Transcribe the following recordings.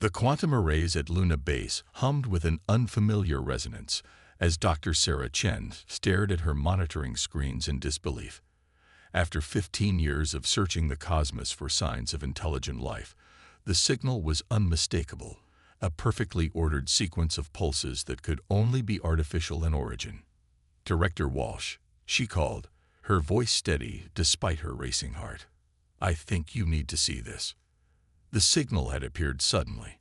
The quantum arrays at Luna Base hummed with an unfamiliar resonance as Dr. Sarah Chen stared at her monitoring screens in disbelief. After 15 years of searching the cosmos for signs of intelligent life, the signal was unmistakable, a perfectly ordered sequence of pulses that could only be artificial in origin. "Director Walsh," she called, her voice steady despite her racing heart. "I think you need to see this." The signal had appeared suddenly,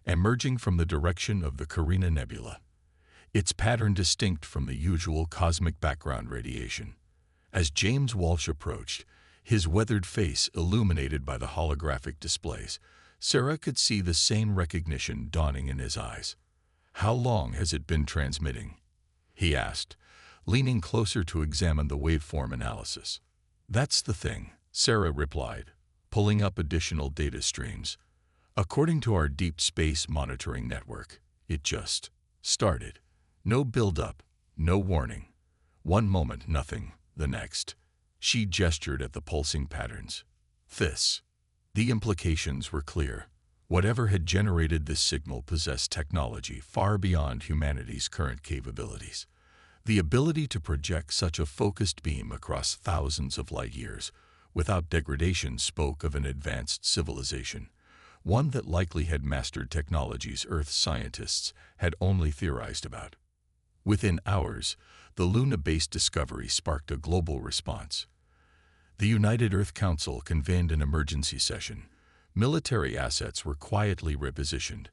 emerging from the direction of the Carina Nebula, its pattern distinct from the usual cosmic background radiation. As James Walsh approached, his weathered face illuminated by the holographic displays, Sarah could see the same recognition dawning in his eyes. "How long has it been transmitting?" he asked, leaning closer to examine the waveform analysis. "That's the thing," Sarah replied, pulling up additional data streams. "According to our deep space monitoring network, it just started. No build-up, no warning. One moment nothing, the next." She gestured at the pulsing patterns. "This." The implications were clear. Whatever had generated this signal possessed technology far beyond humanity's current capabilities. The ability to project such a focused beam across thousands of light years without degradation spoke of an advanced civilization, one that likely had mastered technologies Earth's scientists had only theorized about. Within hours, the Luna-based discovery sparked a global response. The United Earth Council convened an emergency session. Military assets were quietly repositioned,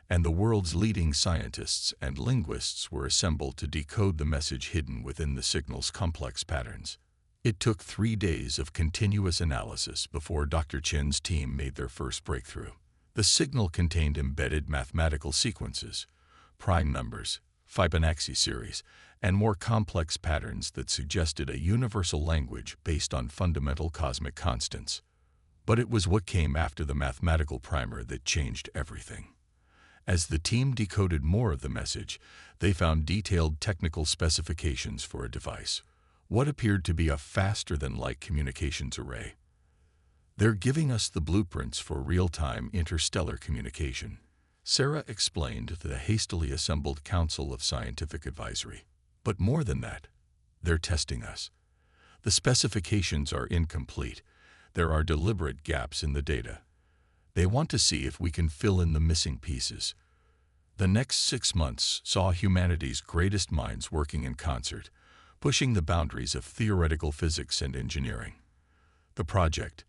and the world's leading scientists and linguists were assembled to decode the message hidden within the signal's complex patterns. It took 3 days of continuous analysis before Dr. Chen's team made their first breakthrough. The signal contained embedded mathematical sequences, prime numbers, Fibonacci series, and more complex patterns that suggested a universal language based on fundamental cosmic constants. But it was what came after the mathematical primer that changed everything. As the team decoded more of the message, they found detailed technical specifications for a device, what appeared to be a faster-than-light communications array. "They're giving us the blueprints for real-time interstellar communication," Sarah explained to the hastily assembled Council of Scientific Advisory. "But more than that, they're testing us. The specifications are incomplete. There are deliberate gaps in the data. They want to see if we can fill in the missing pieces." The next 6 months saw humanity's greatest minds working in concert, pushing the boundaries of theoretical physics and engineering. The project,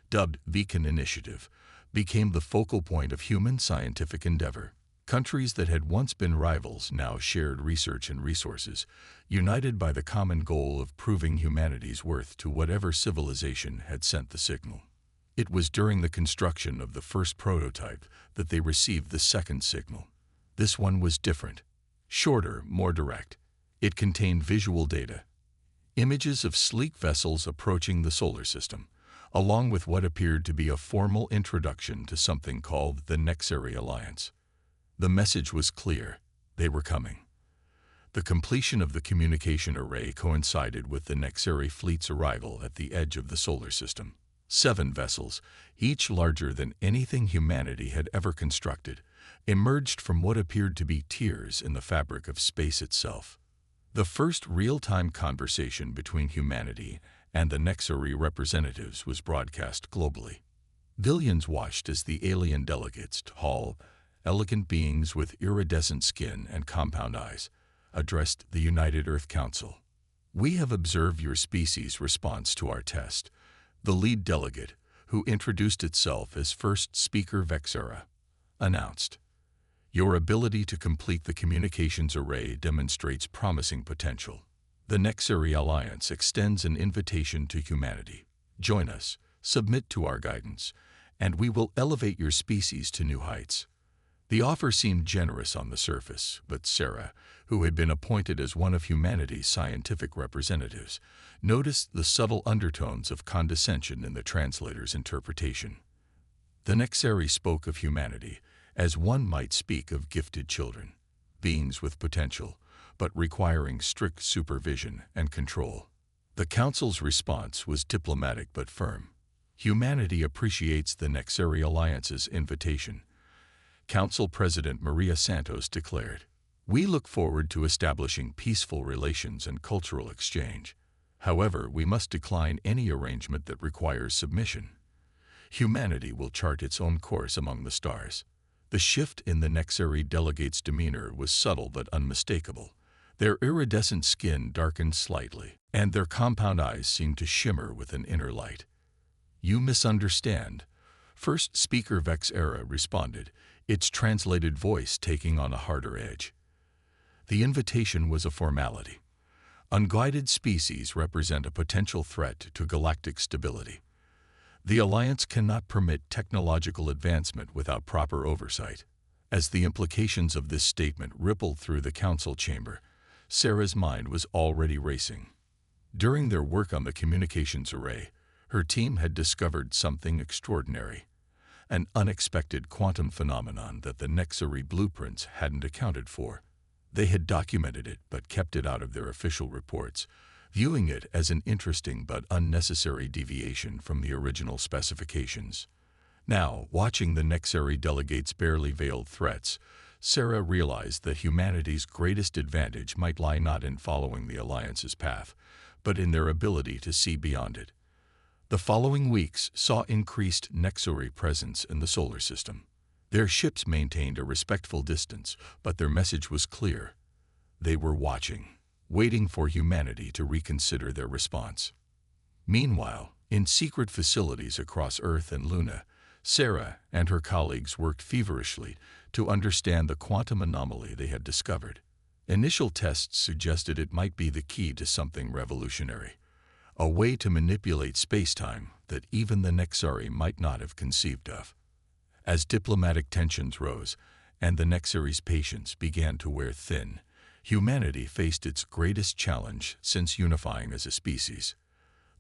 dubbed Beacon Initiative, became the focal point of human scientific endeavor. Countries that had once been rivals now shared research and resources, united by the common goal of proving humanity's worth to whatever civilization had sent the signal. It was during the construction of the first prototype that they received the second signal. This one was different, shorter, more direct. It contained visual data, images of sleek vessels approaching the solar system, along with what appeared to be a formal introduction to something called the Nexary Alliance. The message was clear. They were coming. The completion of the communication array coincided with the Nexary fleet's arrival at the edge of the solar system. 7 vessels, each larger than anything humanity had ever constructed, emerged from what appeared to be tiers in the fabric of space itself. The first real-time conversation between humanity and the Nexary representatives was broadcast globally. Billions watched as the alien delegates, tall, elegant beings with iridescent skin and compound eyes, addressed the United Earth Council. "We have observed your species' response to our test," the lead delegate, who introduced itself as First Speaker Vexera, announced. "Your ability to complete the communications array demonstrates promising potential. The Nexary Alliance extends an invitation to humanity. Join us, submit to our guidance, and we will elevate your species to new heights." The offer seemed generous on the surface, but Sarah, who had been appointed as one of humanity's scientific representatives, noticed the subtle undertones of condescension in the translator's interpretation. The Nexary spoke of humanity as one might speak of gifted children, beings with potential, but requiring strict supervision and control. The Council's response was diplomatic but firm. "Humanity appreciates the Nexary Alliance's invitation. Council President Maria Santos declared, "We look forward to establishing peaceful relations and cultural exchange. However, we must decline any arrangement that requires submission. Humanity will chart its own course among the stars." The shift in the Nexari delegates' demeanor was subtle but unmistakable. Their iridescent skin darkened slightly, and their compound eyes seemed to shimmer with an inner light. "You misunderstand," First Speaker Vex Era responded, its translated voice taking on a harder edge. The invitation was a formality. Unguided species represent a potential threat to galactic stability. The Alliance cannot permit technological advancement without proper oversight. As the implications of this statement rippled through the council chamber, Sarah's mind was already racing. During their work on the communications array, her team had discovered something extraordinary, an unexpected quantum phenomenon that the Nexari blueprints hadn't accounted for. They had documented it but kept it out of their official reports, viewing it as an interesting but unnecessary deviation from the original specifications. Now, watching the Nexari delegates' barely veiled threats, Sarah realized that humanity's greatest advantage might lie not in following the Alliance's path, but in their ability to see beyond it. The following weeks saw increased Nexari presence in the solar system. Their ships maintained a respectful distance, but their message was clear. They were watching, waiting for humanity to reconsider their response. Meanwhile, in secret facilities across Earth and Luna, Sarah and her colleagues worked feverishly to understand the quantum anomaly they had discovered. Initial tests suggested it might be the key to something revolutionary, a way to manipulate space-time that even the Nexari might not have conceived of. As diplomatic tensions rose and the Nexari's patience began to wear thin, humanity faced its greatest challenge since unifying as a species.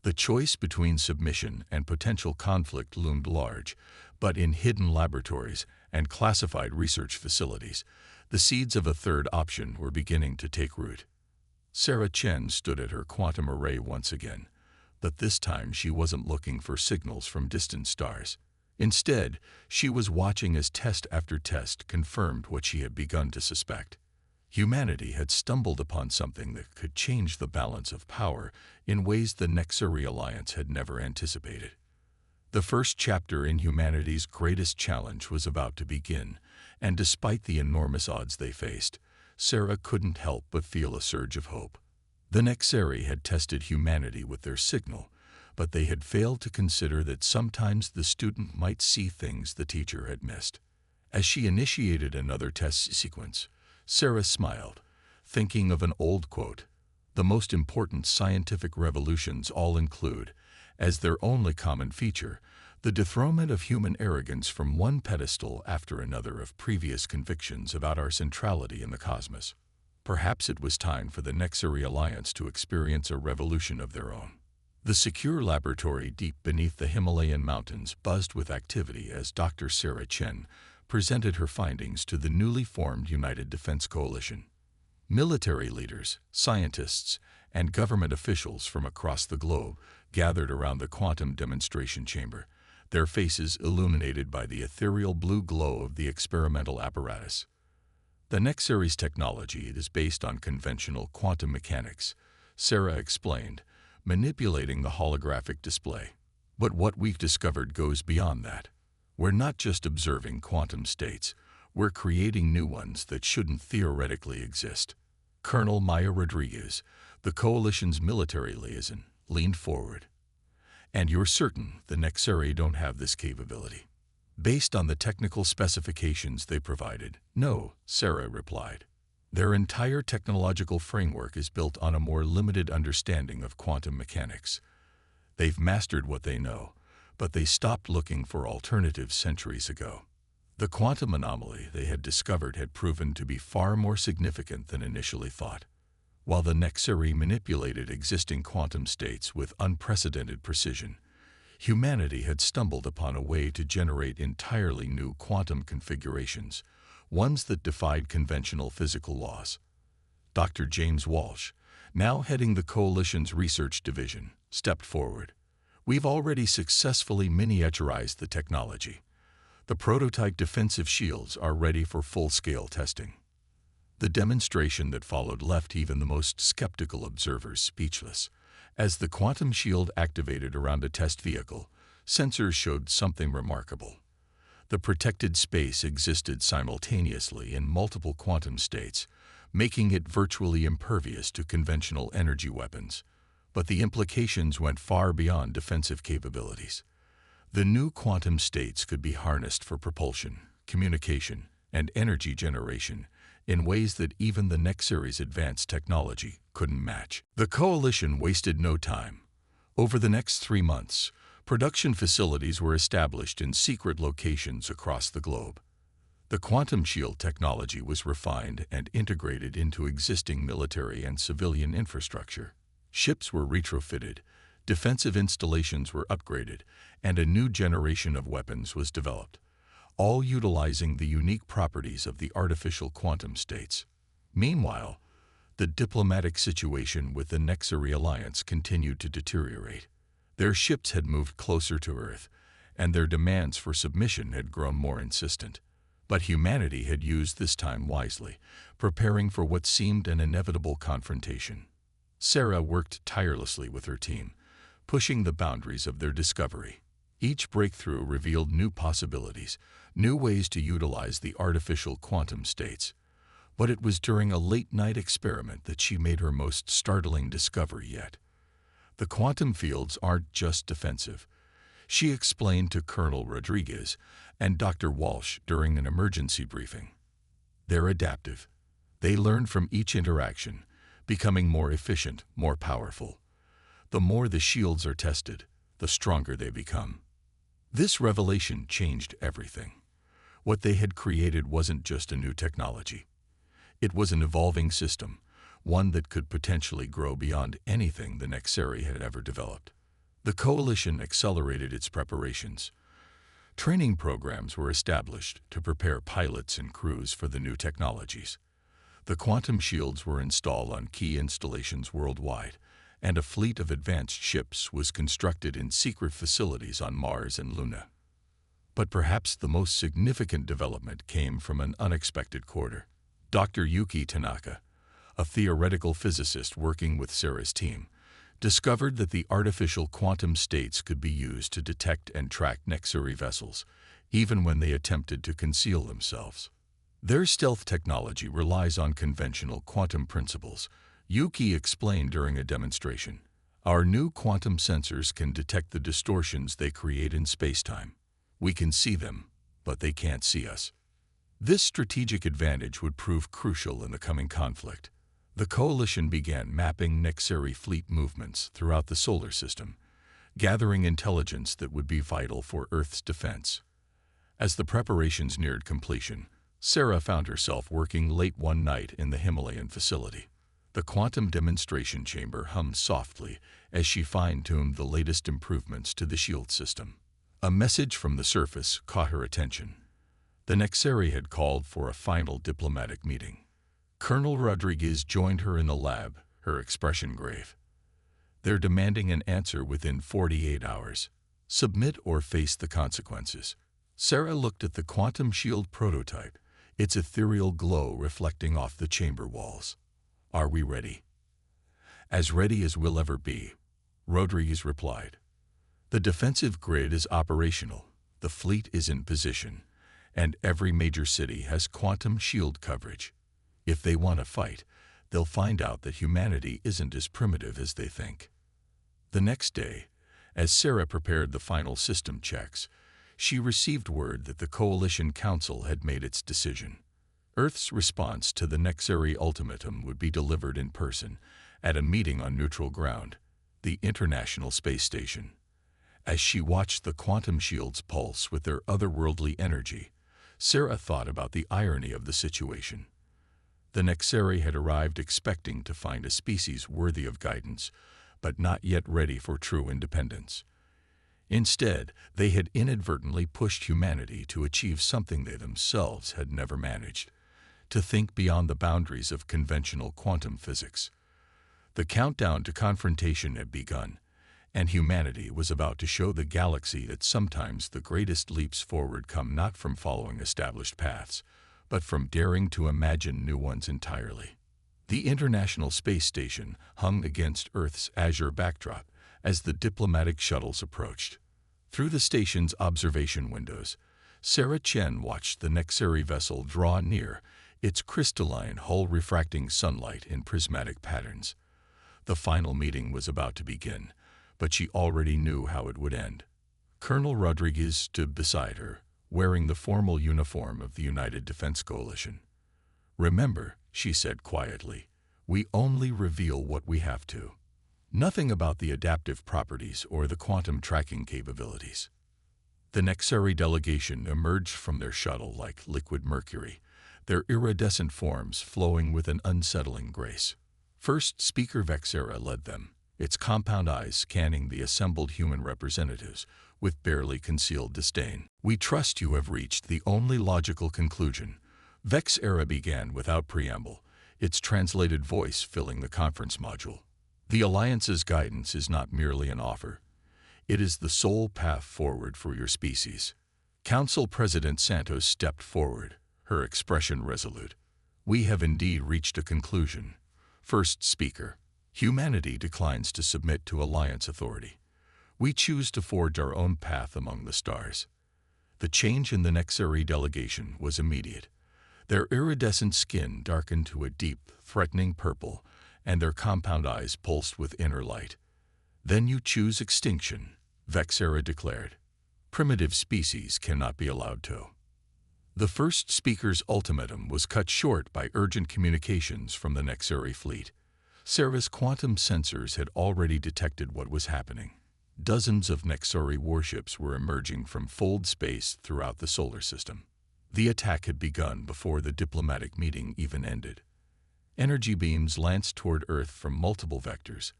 The choice between submission and potential conflict loomed large, but in hidden laboratories and classified research facilities, the seeds of a third option were beginning to take root. Sarah Chen stood at her quantum array once again, but this time she wasn't looking for signals from distant stars. Instead, she was watching as test after test confirmed what she had begun to suspect. Humanity had stumbled upon something that could change the balance of power in ways the Nexari Alliance had never anticipated. The first chapter in humanity's greatest challenge was about to begin, and despite the enormous odds they faced, Sarah couldn't help but feel a surge of hope. The Nexari had tested humanity with their signal, but they had failed to consider that sometimes the student might see things the teacher had missed. As she initiated another test sequence, Sarah smiled, thinking of an old quote, "The most important scientific revolutions all include, as their only common feature, the dethronement of human arrogance from one pedestal after another of previous convictions about our centrality in the cosmos." Perhaps it was time for the Nexari Alliance to experience a revolution of their own. The secure laboratory deep beneath the Himalayan mountains buzzed with activity as Dr. Sarah Chen presented her findings to the newly formed United Defense Coalition. Military leaders, scientists, and government officials from across the globe gathered around the quantum demonstration chamber, their faces illuminated by the ethereal blue glow of the experimental apparatus. The Nexari's technology is based on conventional quantum mechanics, Sarah explained, manipulating the holographic display. But what we've discovered goes beyond that. We're not just observing quantum states, we're creating new ones that shouldn't theoretically exist. Colonel Maya Rodriguez, the coalition's military liaison, leaned forward. "And you're certain the Nexari don't have this capability?" "Based on the technical specifications they provided, no," Sarah replied. "Their entire technological framework is built on a more limited understanding of quantum mechanics. They've mastered what they know, but they stopped looking for alternatives centuries ago." The quantum anomaly they had discovered had proven to be far more significant than initially thought. While the Nexari manipulated existing quantum states with unprecedented precision, humanity had stumbled upon a way to generate entirely new quantum configurations, ones that defied conventional physical laws. Dr. James Walsh, now heading the Coalition's research division, stepped forward. "We've already successfully miniaturized the technology. The prototype defensive shields are ready for full-scale testing. The demonstration that followed left even the most skeptical observers speechless. As the quantum shield activated around a test vehicle, sensors showed something remarkable. The protected space existed simultaneously in multiple quantum states, making it virtually impervious to conventional energy weapons. But the implications went far beyond defensive capabilities. The new quantum states could be harnessed for propulsion, communication, and energy generation in ways that even the next series advanced technology couldn't match. The coalition wasted no time. Over the next 3 months, production facilities were established in secret locations across the globe. The quantum shield technology was refined and integrated into existing military and civilian infrastructure. Ships were retrofitted, defensive installations were upgraded, and a new generation of weapons was developed, all utilizing the unique properties of the artificial quantum states. Meanwhile, the diplomatic situation with the Nexari Alliance continued to deteriorate. Their ships had moved closer to Earth, and their demands for submission had grown more insistent. But humanity had used this time wisely, preparing for what seemed an inevitable confrontation. Sarah worked tirelessly with her team, pushing the boundaries of their discovery. Each breakthrough revealed new possibilities, new ways to utilize the artificial quantum states. But it was during a late-night experiment that she made her most startling discovery yet. The quantum fields aren't just defensive, she explained to Colonel Rodriguez and Dr. Walsh during an emergency briefing. They're adaptive. They learn from each interaction, becoming more efficient, more powerful. The more the shields are tested, the stronger they become. This revelation changed everything. What they had created wasn't just a new technology. It was an evolving system, one that could potentially grow beyond anything the Nexari had ever developed. The coalition accelerated its preparations. Training programs were established to prepare pilots and crews for the new technologies. The quantum shields were installed on key installations worldwide, and a fleet of advanced ships was constructed in secret facilities on Mars and Luna. But perhaps the most significant development came from an unexpected quarter. Dr. Yuki Tanaka, a theoretical physicist working with Sarah's team, discovered that the artificial quantum states could be used to detect and track Nexari vessels, even when they attempted to conceal themselves. Their stealth technology relies on conventional quantum principles, Yuki explained during a demonstration. Our new quantum sensors can detect the distortions they create in spacetime. We can see them, but they can't see us. This strategic advantage would prove crucial in the coming conflict. The coalition began mapping Nexari fleet movements throughout the solar system, gathering intelligence that would be vital for Earth's defense. As the preparations neared completion, Sarah found herself working late one night in the Himalayan facility. The quantum demonstration chamber hummed softly as she fine-tuned the latest improvements to the shield system. A message from the surface caught her attention. The Nexari had called for a final diplomatic meeting. Colonel Rodriguez joined her in the lab, her expression grave. They're demanding an answer within 48 hours. Submit or face the consequences. Sarah looked at the quantum shield prototype, its ethereal glow reflecting off the chamber walls. Are we ready? As ready as we'll ever be, Rodriguez replied. The defensive grid is operational, the fleet is in position, and every major city has quantum shield coverage. If they want to fight, they'll find out that humanity isn't as primitive as they think. The next day, as Sarah prepared the final system checks, she received word that the Coalition Council had made its decision. Earth's response to the Nexari ultimatum would be delivered in person at a meeting on neutral ground, the International Space Station. As she watched the quantum shields pulse with their otherworldly energy, Sarah thought about the irony of the situation. The Nexari had arrived expecting to find a species worthy of guidance, but not yet ready for true independence. Instead, they had inadvertently pushed humanity to achieve something they themselves had never managed, to think beyond the boundaries of conventional quantum physics. The countdown to confrontation had begun, and humanity was about to show the galaxy that sometimes the greatest leaps forward come not from following established paths, but from daring to imagine new ones entirely. The International Space Station hung against Earth's azure backdrop as the diplomatic shuttles approached. Through the station's observation windows, Sarah Chen watched the Nexari vessel draw near, its crystalline hull refracting sunlight in prismatic patterns. The final meeting was about to begin, but she already knew how it would end. Colonel Rodriguez stood beside her, wearing the formal uniform of the United Defense Coalition. "Remember," she said quietly, "we only reveal what we have to. Nothing about the adaptive properties or the quantum tracking capabilities." The Nexari delegation emerged from their shuttle like liquid mercury, their iridescent forms flowing with an unsettling grace. First Speaker Vexera led them, its compound eyes scanning the assembled human representatives with barely concealed disdain. "We trust you have reached the only logical conclusion," Vexera began without preamble, its translated voice filling the conference module. "The Alliance's guidance is not merely an offer. It is the sole path forward for your species." Council President Santos stepped forward, her expression resolute. "We have indeed reached a conclusion." First Speaker: "Humanity declines to submit to Alliance authority. We choose to forge our own path among the stars." The change in the Nexari delegation was immediate. Their iridescent skin darkened to a deep, threatening purple, and their compound eyes pulsed with inner light. "Then you choose extinction," Vexera declared. "Primitive species cannot be allowed to." The first speaker's ultimatum was cut short by urgent communications from the Nexari fleet. Sarah's quantum sensors had already detected what was happening. Dozens of Nexari warships were emerging from fold space throughout the solar system. The attack had begun before the diplomatic meeting even ended. Energy beams lanced toward Earth from multiple vectors,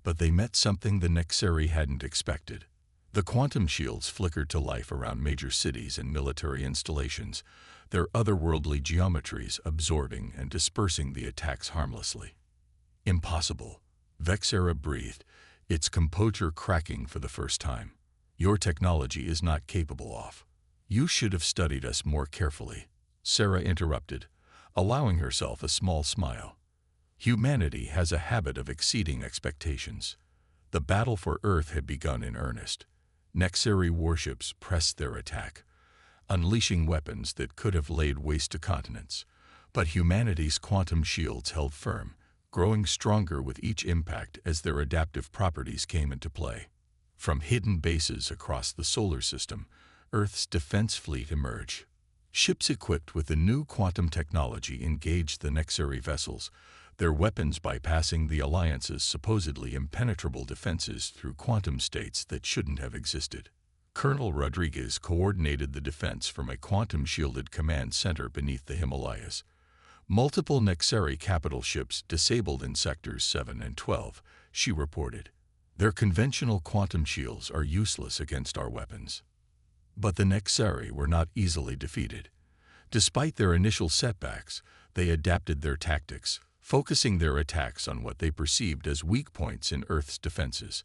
but they met something the Nexari hadn't expected. The quantum shields flickered to life around major cities and military installations, their otherworldly geometries absorbing and dispersing the attacks harmlessly. "Impossible," Vexera breathed, its composure cracking for the first time. "Your technology is not capable of." "You should have studied us more carefully," Sarah interrupted, allowing herself a small smile. "Humanity has a habit of exceeding expectations." The battle for Earth had begun in earnest. Nexari warships pressed their attack, unleashing weapons that could have laid waste to continents. But humanity's quantum shields held firm, growing stronger with each impact as their adaptive properties came into play. From hidden bases across the solar system, Earth's defense fleet emerged. Ships equipped with the new quantum technology engaged the Nexari vessels, their weapons bypassing the Alliance's supposedly impenetrable defenses through quantum states that shouldn't have existed. Colonel Rodriguez coordinated the defense from a quantum-shielded command center beneath the Himalayas. Multiple Nexari capital ships disabled in Sectors 7 and 12, she reported. "Their conventional quantum shields are useless against our weapons." But the Nexari were not easily defeated. Despite their initial setbacks, they adapted their tactics, focusing their attacks on what they perceived as weak points in Earth's defenses.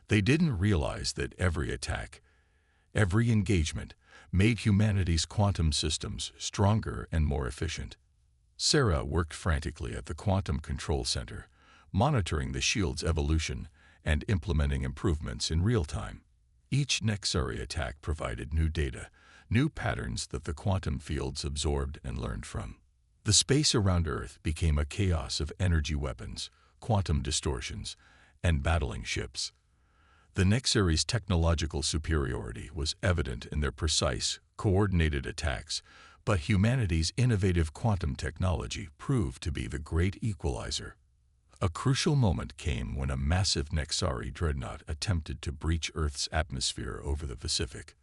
They didn't realize that every attack, every engagement, made humanity's quantum systems stronger and more efficient. Sarah worked frantically at the Quantum Control Center, monitoring the shield's evolution and implementing improvements in real time. Each Nexari attack provided new data, new patterns that the quantum fields absorbed and learned from. The space around Earth became a chaos of energy weapons, quantum distortions, and battling ships. The Nexari's technological superiority was evident in their precise, coordinated attacks, but humanity's innovative quantum technology proved to be the great equalizer. A crucial moment came when a massive Nexari dreadnought attempted to breach Earth's atmosphere over the Pacific.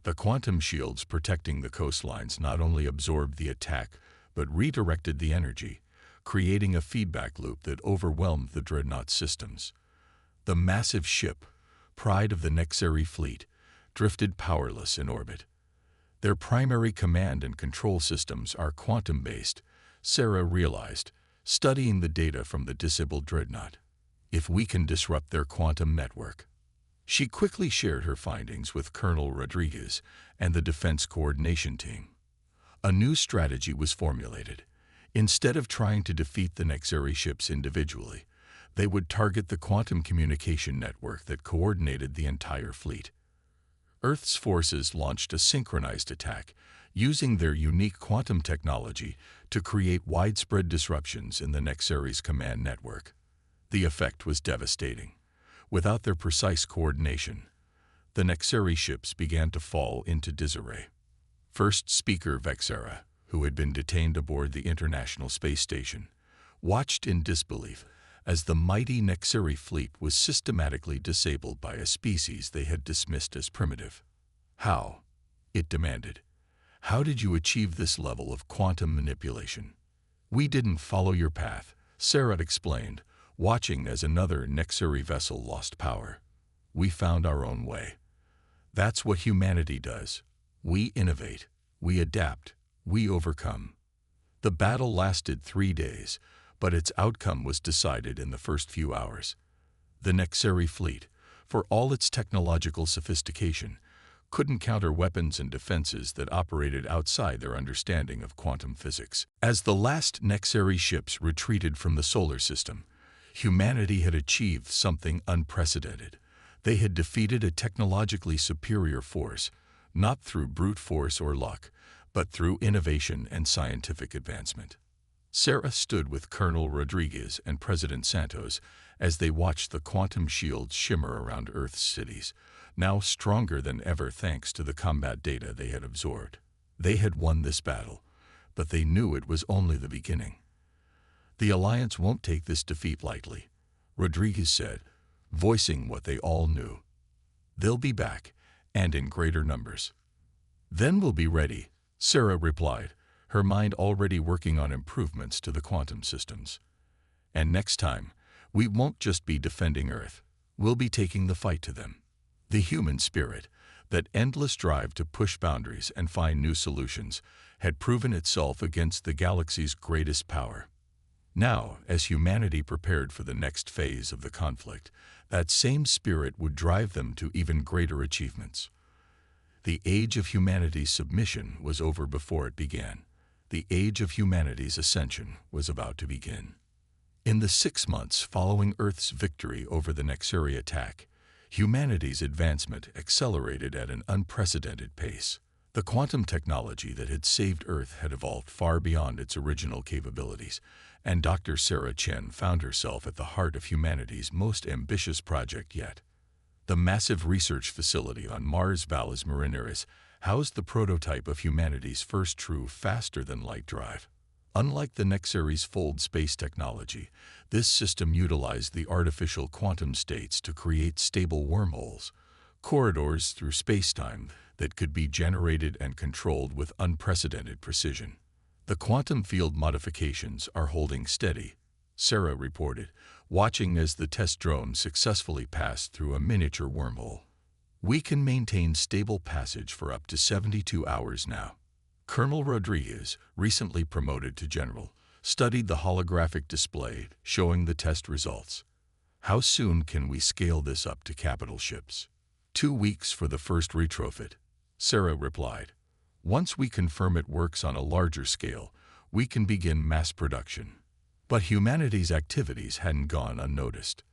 The quantum shields protecting the coastlines not only absorbed the attack, but redirected the energy, creating a feedback loop that overwhelmed the dreadnought's systems. The massive ship, pride of the Nexari fleet, drifted powerless in orbit. Their primary command and control systems are quantum-based, Sarah realized, studying the data from the disabled dreadnought. if we can disrupt their quantum network. She quickly shared her findings with Colonel Rodriguez and the Defense Coordination Team. A new strategy was formulated. Instead of trying to defeat the Nexeri ships individually, they would target the quantum communication network that coordinated the entire fleet. Earth's forces launched a synchronized attack, using their unique quantum technology to create widespread disruptions in the Nexeri's command network. The effect was devastating. Without their precise coordination, the Nexeri ships began to fall into disarray. First Speaker Vexera, who had been detained aboard the International Space Station, watched in disbelief as the mighty Nexeri fleet was systematically disabled by a species they had dismissed as primitive. How? It demanded. How did you achieve this level of quantum manipulation? We didn't follow your path, Sarah explained, watching as another Nexeri vessel lost power. We found our own way. That's what humanity does. We innovate, we adapt, we overcome. The battle lasted 3 days, but its outcome was decided in the first few hours. The Nexeri fleet, for all its technological sophistication, couldn't counter weapons and defenses that operated outside their understanding of quantum physics. As the last Nexeri ships retreated from the solar system, humanity had achieved something unprecedented. They had defeated a technologically superior force, not through brute force or luck, but through innovation and scientific advancement. Sarah stood with Colonel Rodriguez and President Santos as they watched the quantum shields shimmer around Earth's cities, now stronger than ever thanks to the combat data they had absorbed. They had won this battle, but they knew it was only the beginning. The Alliance won't take this defeat lightly, Rodriguez said, voicing what they all knew. They'll be back, and in greater numbers. Then we'll be ready, Sarah replied, her mind already working on improvements to the quantum systems. And next time, we won't just be defending Earth, we'll be taking the fight to them. The human spirit, that endless drive to push boundaries and find new solutions, had proven itself against the galaxy's greatest power. Now, as humanity prepared for the next phase of the conflict, that same spirit would drive them to even greater achievements. The age of humanity's submission was over before it began. The age of humanity's ascension was about to begin. In the 6 months following Earth's victory over the Nexeri attack, humanity's advancement accelerated at an unprecedented pace. The quantum technology that had saved Earth had evolved far beyond its original capabilities, and Dr. Sarah Chen found herself at the heart of humanity's most ambitious project yet. The massive research facility on Mars Valles Marineris housed the prototype of humanity's first true faster-than-light drive. Unlike the Nexeri's fold space technology, this system utilized the artificial quantum states to create stable wormholes, corridors through spacetime that could be generated and controlled with unprecedented precision. The quantum field modifications are holding steady, Sarah reported, watching as the test drone successfully passed through a miniature wormhole. We can maintain stable passage for up to 72 hours now. Colonel Rodriguez, recently promoted to general, studied the holographic display showing the test results. How soon can we scale this up to capital ships? 2 weeks for the first retrofit, Sarah replied. Once we confirm it works on a larger scale, we can begin mass production. But humanity's activities hadn't gone unnoticed.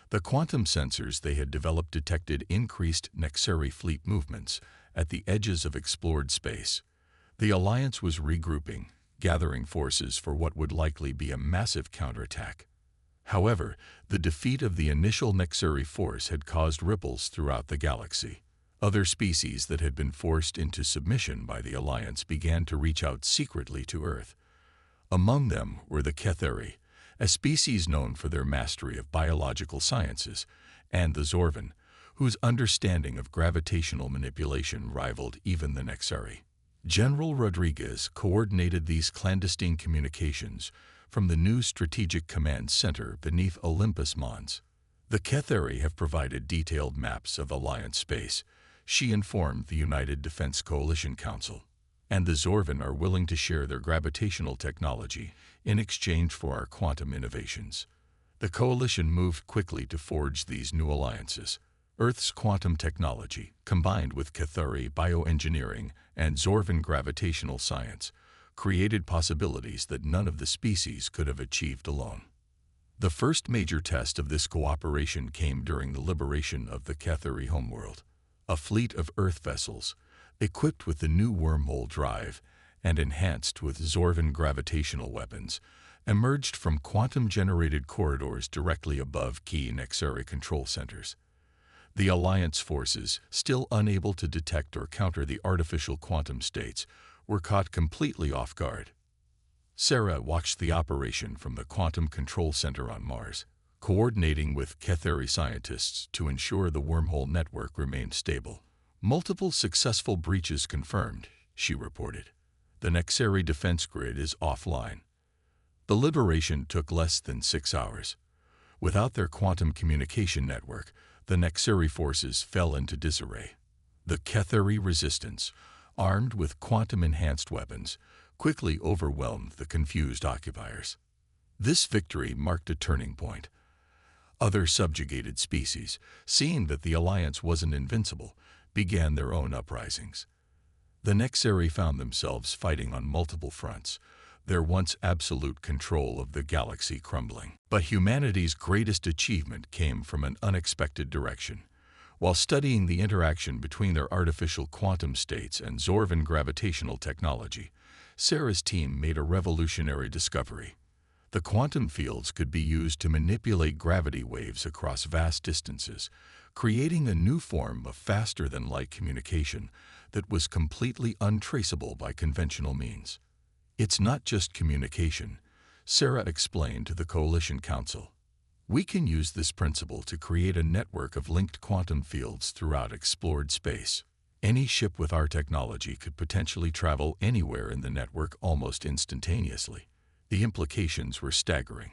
The quantum sensors they had developed detected increased Nexeri fleet movements at the edges of explored space. The Alliance was regrouping, gathering forces for what would likely be a massive counterattack. However, the defeat of the initial Nexeri force had caused ripples throughout the galaxy. Other species that had been forced into submission by the Alliance began to reach out secretly to Earth. Among them were the Ketheri, a species known for their mastery of biological sciences, and the Zorvan, whose understanding of gravitational manipulation rivaled even the Nexeri. General Rodriguez coordinated these clandestine communications from the new Strategic Command Center beneath Olympus Mons. The Ketheri have provided detailed maps of Alliance space, she informed the United Defense Coalition Council, and the Zorvan are willing to share their gravitational technology in exchange for our quantum innovations. The coalition moved quickly to forge these new alliances. Earth's quantum technology, combined with Cathari bioengineering and Zorvan gravitational science, created possibilities that none of the species could have achieved alone. The first major test of this cooperation came during the liberation of the Cathari homeworld. A fleet of Earth vessels, equipped with the new wormhole drive and enhanced with Zorvan gravitational weapons, emerged from quantum-generated corridors directly above key Nexari control centers. The Alliance forces, still unable to detect or counter the artificial quantum states, were caught completely off guard. Sarah watched the operation from the Quantum Control Center on Mars, coordinating with Cathari scientists to ensure the wormhole network remained stable. "Multiple successful breaches confirmed," she reported. "The Nexari defense grid is offline." The liberation took less than 6 hours. Without their quantum communication network, the Nexari forces fell into disarray. The Cathari resistance, armed with quantum-enhanced weapons, quickly overwhelmed the confused occupiers. This victory marked a turning point. Other subjugated species, seeing that the alliance wasn't invincible, began their own uprisings. The Nexari found themselves fighting on multiple fronts, their once absolute control of the galaxy crumbling. But humanity's greatest achievement came from an unexpected direction. While studying the interaction between their artificial quantum states and Zorvan gravitational technology, Sarah's team made a revolutionary discovery. The quantum fields could be used to manipulate gravity waves across vast distances, creating a new form of faster-than-light communication that was completely untraceable by conventional means. "It's not just communication," Sarah explained to the Coalition Council. "We can use this principle to create a network of linked quantum fields throughout explored space. Any ship with our technology could potentially travel anywhere in the network almost instantaneously." The implications were staggering.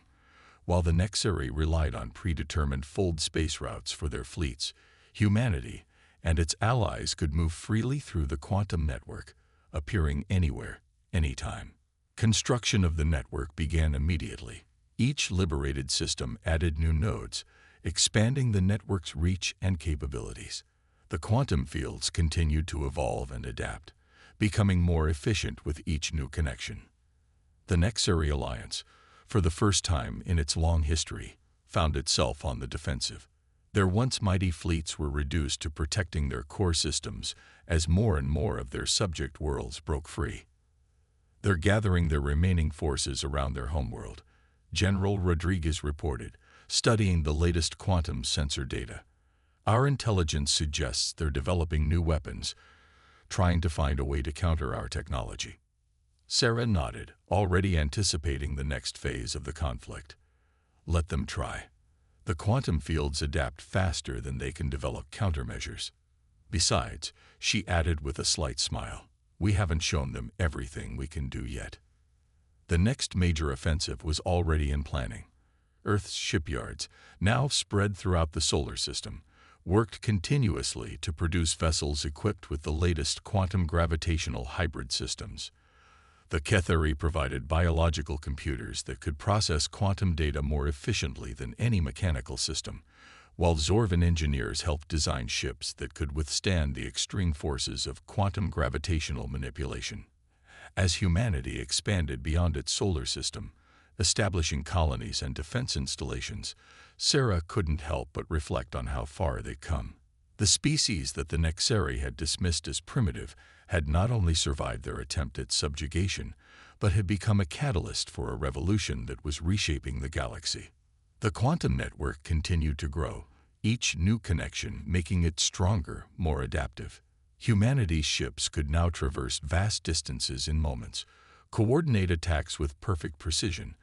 While the Nexari relied on predetermined fold space routes for their fleets, humanity and its allies could move freely through the quantum network, appearing anywhere, anytime. Construction of the network began immediately. Each liberated system added new nodes, expanding the network's reach and capabilities. The quantum fields continued to evolve and adapt, becoming more efficient with each new connection. The Nexari Alliance, for the first time in its long history, found itself on the defensive. Their once mighty fleets were reduced to protecting their core systems as more and more of their subject worlds broke free. "They're gathering their remaining forces around their homeworld," General Rodriguez reported, studying the latest quantum sensor data. "Our intelligence suggests they're developing new weapons, trying to find a way to counter our technology." Sarah nodded, already anticipating the next phase of the conflict. "Let them try. The quantum fields adapt faster than they can develop countermeasures. Besides," she added with a slight smile, "we haven't shown them everything we can do yet." The next major offensive was already in planning. Earth's shipyards, now spread throughout the solar system, worked continuously to produce vessels equipped with the latest quantum gravitational hybrid systems. The Cathari provided biological computers that could process quantum data more efficiently than any mechanical system, while Zorvan engineers helped design ships that could withstand the extreme forces of quantum gravitational manipulation. As humanity expanded beyond its solar system, establishing colonies and defense installations, Sarah couldn't help but reflect on how far they'd come. The species that the Nexari had dismissed as primitive had not only survived their attempt at subjugation, but had become a catalyst for a revolution that was reshaping the galaxy. The quantum network continued to grow, each new connection making it stronger, more adaptive. Humanity's ships could now traverse vast distances in moments, coordinate attacks with perfect precision,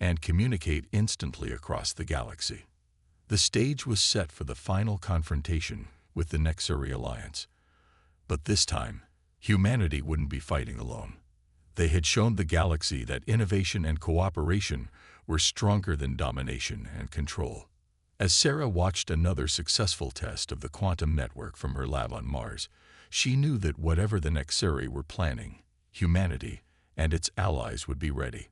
and communicate instantly across the galaxy. The stage was set for the final confrontation with the Nexari Alliance. But this time, humanity wouldn't be fighting alone. They had shown the galaxy that innovation and cooperation were stronger than domination and control. As Sarah watched another successful test of the quantum network from her lab on Mars, she knew that whatever the Nexari were planning, humanity and its allies would be ready.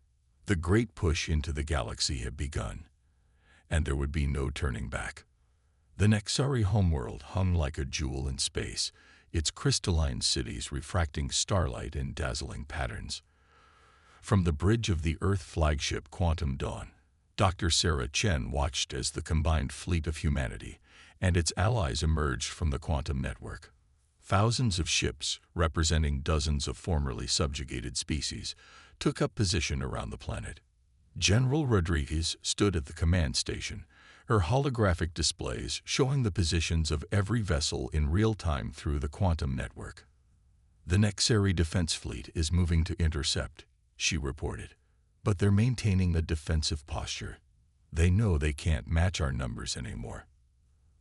The great push into the galaxy had begun. and there would be no turning back. The Nexari homeworld hung like a jewel in space, its crystalline cities refracting starlight in dazzling patterns. From the bridge of the Earth flagship Quantum Dawn, Dr. Sarah Chen watched as the combined fleet of humanity and its allies emerged from the quantum network. Thousands of ships, representing dozens of formerly subjugated species, took up position around the planet. General Rodriguez stood at the command station, her holographic displays showing the positions of every vessel in real time through the quantum network. "The Nexari defense fleet is moving to intercept," she reported, "but they're maintaining a defensive posture. They know they can't match our numbers anymore."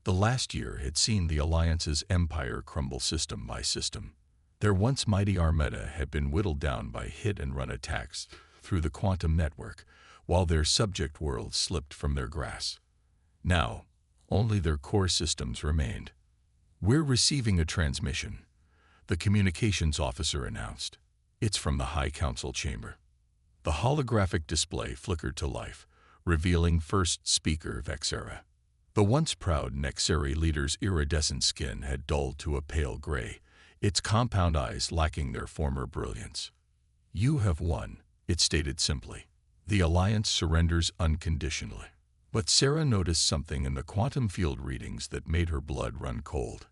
The last year had seen the Alliance's empire crumble system by system. Their once mighty armada had been whittled down by hit-and-run attacks through the quantum network, while their subject worlds slipped from their grasp. Now, only their core systems remained. "We're receiving a transmission," the communications officer announced. "It's from the High Council chamber." The holographic display flickered to life, revealing first speaker Vexera. The once proud Nexari leader's iridescent skin had dulled to a pale gray, its compound eyes lacking their former brilliance. "You have won," it stated simply. "The Alliance surrenders unconditionally." But Sarah noticed something in the quantum field readings that made her blood run cold.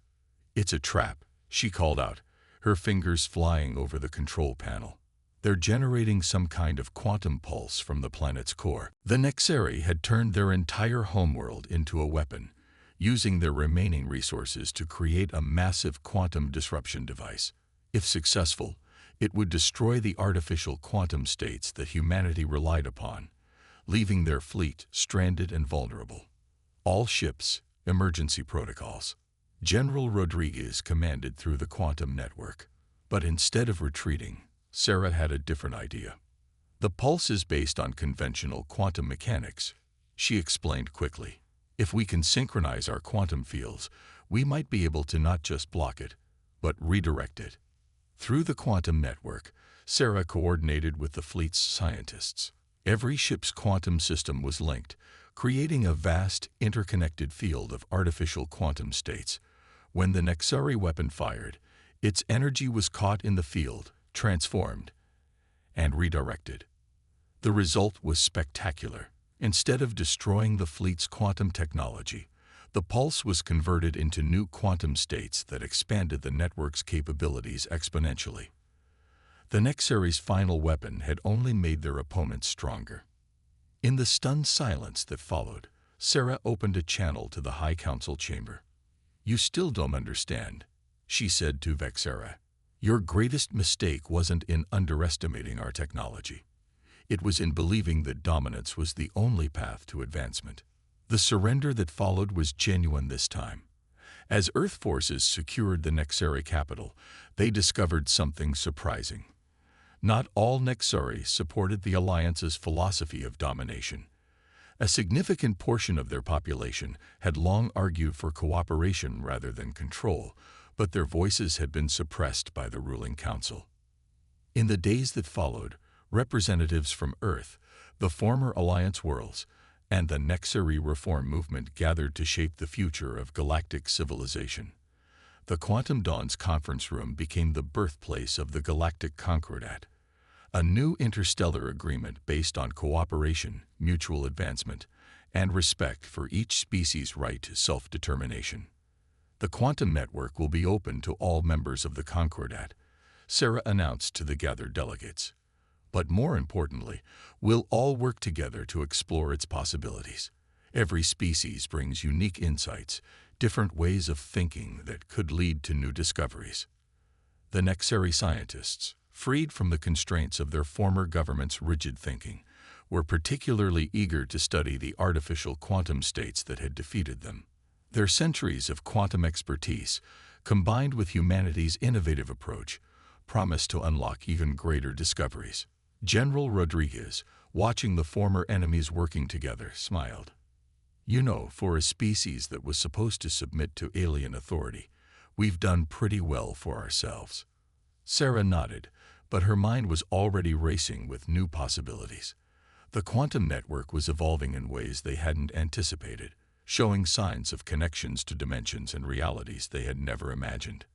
"It's a trap," she called out, her fingers flying over the control panel. "They're generating some kind of quantum pulse from the planet's core." The Nexari had turned their entire homeworld into a weapon, using their remaining resources to create a massive quantum disruption device. If successful, it would destroy the artificial quantum states that humanity relied upon, leaving their fleet stranded and vulnerable. "All ships, emergency protocols," General Rodriguez commanded through the quantum network. But instead of retreating, Sarah had a different idea. "The pulse is based on conventional quantum mechanics," she explained quickly. "If we can synchronize our quantum fields, we might be able to not just block it, but redirect it." Through the quantum network, Sarah coordinated with the fleet's scientists. Every ship's quantum system was linked, creating a vast, interconnected field of artificial quantum states. When the Nexari weapon fired, its energy was caught in the field, transformed, and redirected. The result was spectacular. Instead of destroying the fleet's quantum technology, the pulse was converted into new quantum states that expanded the network's capabilities exponentially. The Nexari's final weapon had only made their opponents stronger. In the stunned silence that followed, Sarah opened a channel to the High Council chamber. "You still don't understand," she said to Vexera. "Your greatest mistake wasn't in underestimating our technology. It was in believing that dominance was the only path to advancement." The surrender that followed was genuine this time. As Earth forces secured the Nexari capital, they discovered something surprising. Not all Nexari supported the Alliance's philosophy of domination. A significant portion of their population had long argued for cooperation rather than control, but their voices had been suppressed by the ruling council. In the days that followed, representatives from Earth, the former Alliance worlds, and the Nexari reform movement gathered to shape the future of galactic civilization. The Quantum Dawn's conference room became the birthplace of the Galactic Concordat, a new interstellar agreement based on cooperation, mutual advancement, and respect for each species' right to self-determination. "The quantum network will be open to all members of the Concordat," Sarah announced to the gathered delegates. "But more importantly, we'll all work together to explore its possibilities. Every species brings unique insights, different ways of thinking that could lead to new discoveries." The Nexari scientists, freed from the constraints of their former government's rigid thinking, were particularly eager to study the artificial quantum states that had defeated them. Their centuries of quantum expertise, combined with humanity's innovative approach, promised to unlock even greater discoveries. General Rodriguez, watching the former enemies working together, smiled. "You know, for a species that was supposed to submit to alien authority, we've done pretty well for ourselves." Sarah nodded, but her mind was already racing with new possibilities. The quantum network was evolving in ways they hadn't anticipated, showing signs of connections to dimensions and realities they had never imagined.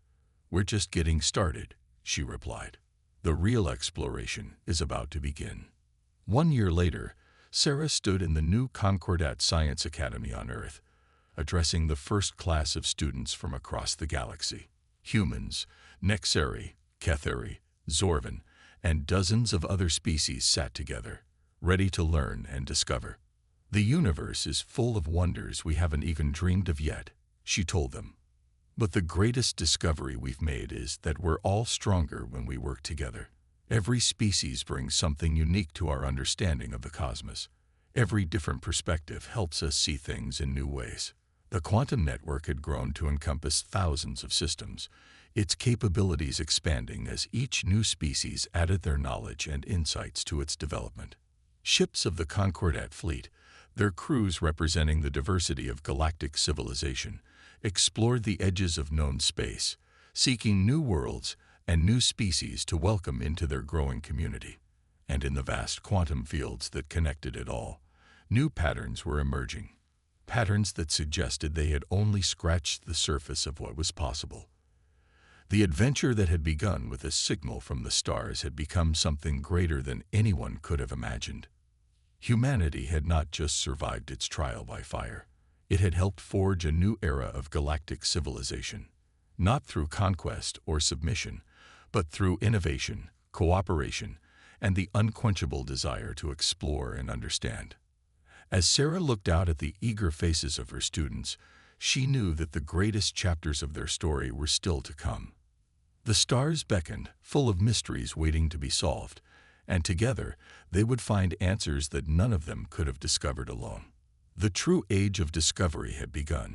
"We're just getting started," she replied. "The real exploration is about to begin." 1 year later, Sarah stood in the new Concordat Science Academy on Earth, addressing the first class of students from across the galaxy. Humans, Nexeri, Ketheri, Zorvan, and dozens of other species sat together, ready to learn and discover. "The universe is full of wonders we haven't even dreamed of yet," she told them. "But the greatest discovery we've made is that we're all stronger when we work together. Every species brings something unique to our understanding of the cosmos. Every different perspective helps us see things in new ways." The quantum network had grown to encompass thousands of systems, its capabilities expanding as each new species added their knowledge and insights to its development. Ships of the Concordat fleet, their crews representing the diversity of galactic civilization, explored the edges of known space, seeking new worlds and new species to welcome into their growing community. And in the vast quantum fields that connected it all, new patterns were emerging. Patterns that suggested they had only scratched the surface of what was possible. The adventure that had begun with a signal from the stars had become something greater than anyone could have imagined. Humanity had not just survived its trial by fire. It had helped forge a new era of galactic civilization, not through conquest or submission, but through innovation, cooperation, and the unquenchable desire to explore and understand. As Sarah looked out at the eager faces of her students, she knew that the greatest chapters of their story were still to come. The stars beckoned, full of mysteries waiting to be solved, and together they would find answers that none of them could have discovered alone. The true age of discovery had begun.